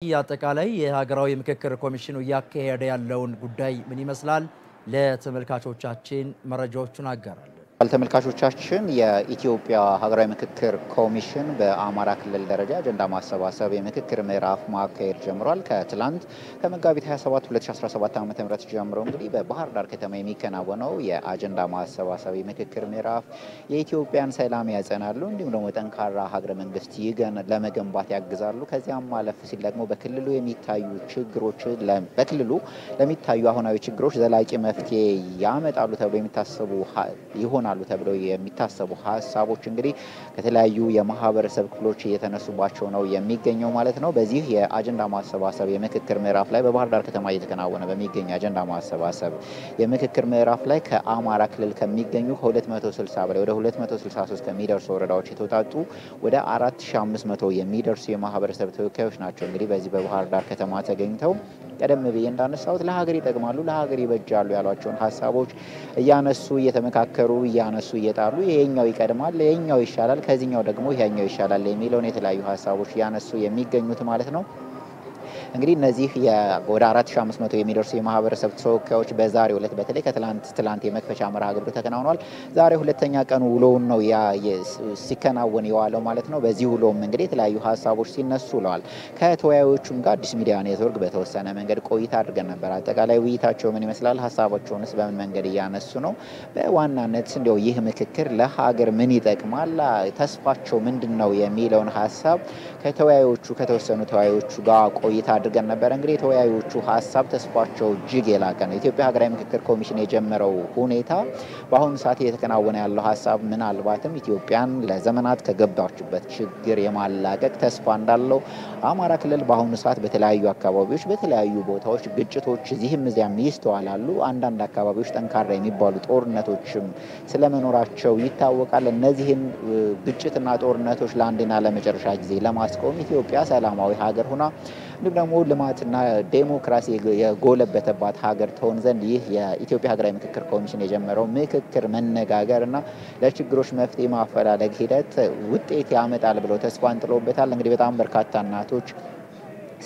አጠቃላይ የሀገራዊ ምክክር ኮሚሽኑ እያካሄደ ያለውን ጉዳይ ምን ይመስላል? ለተመልካቾቻችን መረጃዎቹን አጋራለን። ተመልካቾቻችን የኢትዮጵያ ሀገራዊ ምክክር ኮሚሽን በአማራ ክልል ደረጃ አጀንዳ ማሰባሰብ የምክክር ምዕራፍ ማካሄድ ጀምሯል። ከትላንት ከመጋቢት 27 2017 ዓ.ም ጀምሮ እንግዲህ በባህር ዳር ከተማ የሚከናወነው የአጀንዳ ማሰባሰብ የምክክር ምዕራፍ የኢትዮጵያን ሰላም ያጸናሉ፣ እንዲሁም ደግሞ ጠንካራ ሀገረ መንግስት ለመገንባት ያግዛሉ። ከዚያም ማለፍ ሲል ደግሞ በክልሉ የሚታዩ ችግሮች በክልሉ ለሚታዩ አሁናዊ ችግሮች ዘላቂ መፍትሄ ያመጣሉ ተብሎ የሚታሰቡ ይሆናሉ ተብለው የሚታሰቡ ሀሳቦች እንግዲህ ከተለያዩ የማህበረሰብ ክፍሎች እየተነሱባቸው ነው የሚገኘው ማለት ነው። በዚህ የአጀንዳ ማሰባሰብ የምክክር ምዕራፍ ላይ በባህር ዳር ከተማ እየተከናወነ በሚገኝ አጀንዳ ማሰባሰብ የምክክር ምዕራፍ ላይ ከአማራ ክልል ከሚገኙ ከ260 በላይ ወደ 263 ከሚደርሱ ወረዳዎች የተውጣጡ ወደ 4500 የሚደርሱ የማህበረሰብ ተወካዮች ናቸው እንግዲህ በዚህ በባህር ዳር ከተማ ተገኝተው ቀደም ብዬ እንዳነሳሁት ለሀገር ይጠቅማሉ፣ ለሀገር ይበጃሉ ያሏቸውን ሀሳቦች እያነሱ እየተመካከሩ እያነሱ እየጣሉ ይሄኛው ይቀድማል፣ ይሄኛው ይሻላል፣ ከዚህኛው ደግሞ ይሄኛው ይሻላል የሚለውን የተለያዩ ሀሳቦች እያነሱ የሚገኙት ማለት ነው። እንግዲህ እነዚህ ወደ 4500 የሚደርሱ የማህበረሰብ ተወካዮች በዛሬው ዕለት በተለይ ከትላንት የመክፈቻ መርሃ ግብሩ ተከናውኗል። ዛሬ ሁለተኛ ቀኑ ውሎውን ነው ሲከናወን የዋለው ማለት ነው። በዚህ ውሎም እንግዲህ የተለያዩ ሀሳቦች ሲነሱ ውለዋል። ከተወያዮቹም ጋር አዲስ ሚዲያ ኔትወርክ በተወሰነ መንገድ ቆይታ አድርገን ነበር። አጠቃላይ ውይይታቸው ምን ይመስላል፣ ሀሳባቸውንስ በምን መንገድ እያነሱ ነው፣ በዋናነት እንዲያው ይህ ምክክር ለሀገር ምን ይጠቅማል፣ ተስፋቸው ምንድን ነው የሚለውን ሀሳብ ከተወሰኑ ተወያዮቹ ጋር ቆይታ አድርገን ነበር። እንግዲህ የተወያዮቹ ሀሳብ ተስፋቸው እጅግ የላቀ ነው። የኢትዮጵያ ሀገራዊ ምክክር ኮሚሽን የጀመረው ሁኔታ በአሁኑ ሰዓት እየተከናወነ ያለው ሀሳብ ምናልባትም ኢትዮጵያን ለዘመናት ከገባችበት ችግር የማላቀቅ ተስፋ እንዳለው አማራ ክልል በአሁኑ ሰዓት በተለያዩ አካባቢዎች በተለያዩ ቦታዎች ግጭቶች እዚህም እዚያም ይስተዋላሉ። አንዳንድ አካባቢዎች ጠንካራ የሚባሉ ጦርነቶችም ስለመኖራቸው ይታወቃል። እነዚህን ግጭትና ጦርነቶች ለአንድና ለመጨረሻ ጊዜ ለማስቆም ኢትዮጵያ ሰላማዊ ሀገር ሆና እንዲሁም ደግሞ ልማትና ዴሞክራሲ የጎለበተባት ሀገር ትሆን ዘንድ ይህ የኢትዮጵያ ሀገራዊ ምክክር ኮሚሽን የጀመረው ምክክር መነጋገርና ለችግሮች መፍትሄ ማፈላለግ ሂደት ውጤት ያመጣል ብለው ተስፋ እንጥሎበታል። እንግዲህ በጣም በርካታ እናቶች፣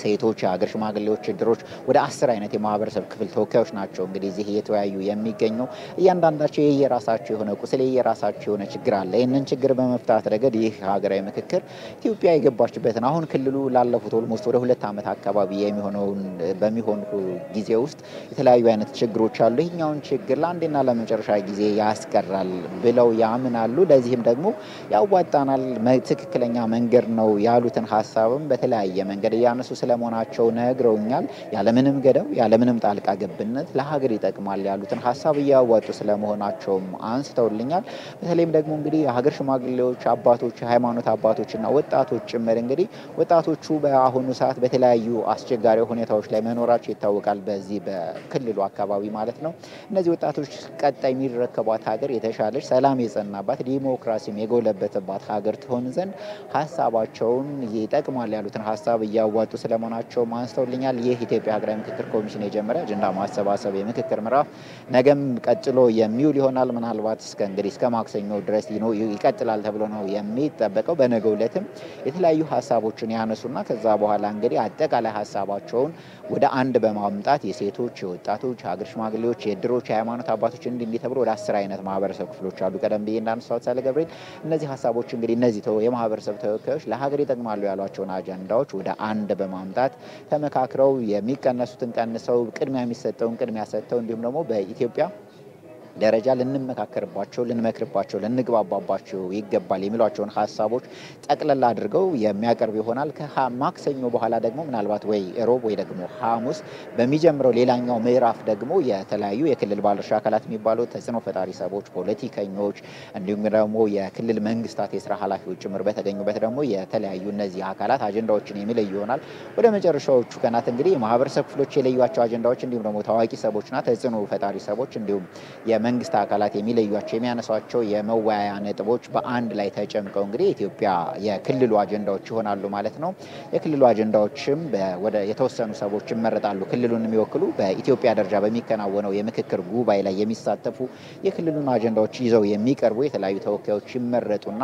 ሴቶች፣ የሀገር ሽማግሌዎች፣ እድሮች ወደ 10 አይነት የማህበረሰብ ክፍል ተወካዮች ናቸው እንግዲህ እዚህ እየተወያዩ የሚገኘው። እያንዳንዳቸው የየራሳቸው የሆነ ቁስል የየራሳቸው የሆነ ችግር አለ። ይህንን ችግር በመፍታት ረገድ ይህ ሀገራዊ ምክክር ኢትዮጵያ የገባችበትን አሁን ክልሉ ላለፉት ኦልሞስት ወደ 2 ዓመት አካባቢ በሚሆን ጊዜ ውስጥ የተለያዩ አይነት ችግሮች አሉ። ይህኛውን ችግር ለአንዴና ለመጨረሻ ጊዜ ያስቀራል ብለው ያምናሉ። ለዚህም ደግሞ ያዋጣናል፣ ትክክለኛ መንገድ ነው ያሉትን ሀሳብም በተለያየ መንገድ እያነሱ ስለመሆናቸው ነግረውኛል። ያለምንም ገደብ ያለምንም ጣልቃ ገብነት ለሀገር ይጠቅማል ያሉትን ሀሳብ እያዋጡ ስለመሆናቸውም አንስተውልኛል። በተለይም ደግሞ እንግዲህ የሀገር ሽማግሌዎች፣ አባቶች፣ የሃይማኖት አባቶችና ወጣቶች ጭምር እንግዲህ ወጣቶቹ በአሁኑ ሰዓት በተለያዩ አስቸጋሪ ሁኔታዎች ላይ መኖራቸው ይታወቃል። በዚህ በክልሉ አካባቢ ማለት ነው። እነዚህ ወጣቶች ቀጣይ የሚረከቧት ሀገር የተሻለች ሰላም የጸናባት ዲሞክራሲም የጎለበተባት ሀገር ትሆን ዘንድ ሀሳባቸውን ይጠቅማል ያሉትን ሀሳብ እያዋጡ ስለመሆናቸው አንስተውልኛል። ይህ ኢትዮጵያ ሀገራዊ ምክክር ኮሚሽን የጀመረ አጀንዳ ማሰባሰብ የምክክር ምዕራፍ ነገም ቀጥሎ የሚውል ይሆናል። ምናልባት እስከ ማክሰኞ ድረስ ይቀጥላል ተብሎ ነው የሚጠበቀው። በነገው ዕለትም የተለያዩ ሀሳቦችን ያነሱና ከዛ በኋላ እንግዲህ አጠቃላይ ሀሳባቸውን ወደ አንድ በማምጣት የሴቶች፣ የወጣቶች፣ የሀገር ሽማግሌዎች፣ የእድሮች፣ የሃይማኖት አባቶች እንዲህ ተብሎ ወደ 10 አይነት ማህበረሰብ ክፍሎች አሉ። ቀደም ብዬ እንዳነሳሁት ሳለ ገብርኤል እነዚህ ሀሳቦች እንግዲህ እነዚህ የማህበረሰብ ተወካዮች ለሀገር ይጠቅማሉ ያሏቸውን አጀንዳዎች ወደ አንድ በማምጣት ተመካክረው የሚቀነሱትን ቀንሰው ቅድሚያ የሚሰጠውን ቅድሚያ ሰጥተው እንዲሁም ደግሞ በኢትዮጵያ ደረጃ ልንመካከርባቸው፣ ልንመክርባቸው፣ ልንግባባባቸው ይገባል የሚሏቸውን ሀሳቦች ጠቅለል አድርገው የሚያቀርብ ይሆናል። ከማክሰኞ በኋላ ደግሞ ምናልባት ወይ ሮብ ወይ ደግሞ ሐሙስ በሚጀምረው ሌላኛው ምዕራፍ ደግሞ የተለያዩ የክልል ባለድርሻ አካላት የሚባሉ ተጽዕኖ ፈጣሪ ሰዎች፣ ፖለቲከኞች እንዲሁም ደግሞ የክልል መንግስታት የስራ ኃላፊዎች ጭምር በተገኙበት ደግሞ የተለያዩ እነዚህ አካላት አጀንዳዎችን የሚለዩ ይሆናል። ወደ መጨረሻዎቹ ቀናት እንግዲህ የማህበረሰብ ክፍሎች የለዩዋቸው አጀንዳዎች እንዲሁም ደግሞ ታዋቂ ሰዎችና ተጽዕኖ ፈጣሪ ሰዎች እንዲሁም የመንግስት አካላት የሚለዩቸው የሚያነሷቸው የመወያያ ነጥቦች በአንድ ላይ ተጨምቀው እንግዲህ ኢትዮጵያ የክልሉ አጀንዳዎች ይሆናሉ ማለት ነው። የክልሉ አጀንዳዎችም ወደ የተወሰኑ ሰዎች ይመረጣሉ። ክልሉን የሚወክሉ በኢትዮጵያ ደረጃ በሚከናወነው የምክክር ጉባኤ ላይ የሚሳተፉ የክልሉን አጀንዳዎች ይዘው የሚቀርቡ የተለያዩ ተወካዮች ይመረጡና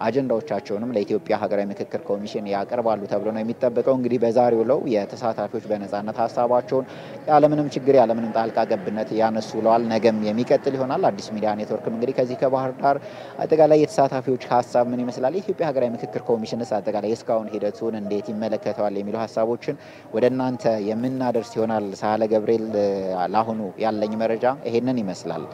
አጀንዳዎቻቸውንም ለኢትዮጵያ ሀገራዊ ምክክር ኮሚሽን ያቀርባሉ ተብሎ ነው የሚጠበቀው። እንግዲህ በዛሬው ዕለት የተሳታፊዎች በነጻነት ሀሳባቸውን ያለምንም ችግር ያለምንም ጣልቃ ገብነት ያነሱ ውለዋል። ነገም የሚቀጥል ይሆናል። አዲስ ሚዲያ ኔትወርክም እንግዲህ ከዚህ ከባህር ዳር አጠቃላይ የተሳታፊዎች ሀሳብ ምን ይመስላል፣ የኢትዮጵያ ሀገራዊ ምክክር ኮሚሽንስ አጠቃላይ እስካሁን ሂደቱን እንዴት ይመለከተዋል የሚሉ ሀሳቦችን ወደ እናንተ የምናደርስ ይሆናል። ሳህለ ገብርኤል፣ ለአሁኑ ያለኝ መረጃ ይሄንን ይመስላል።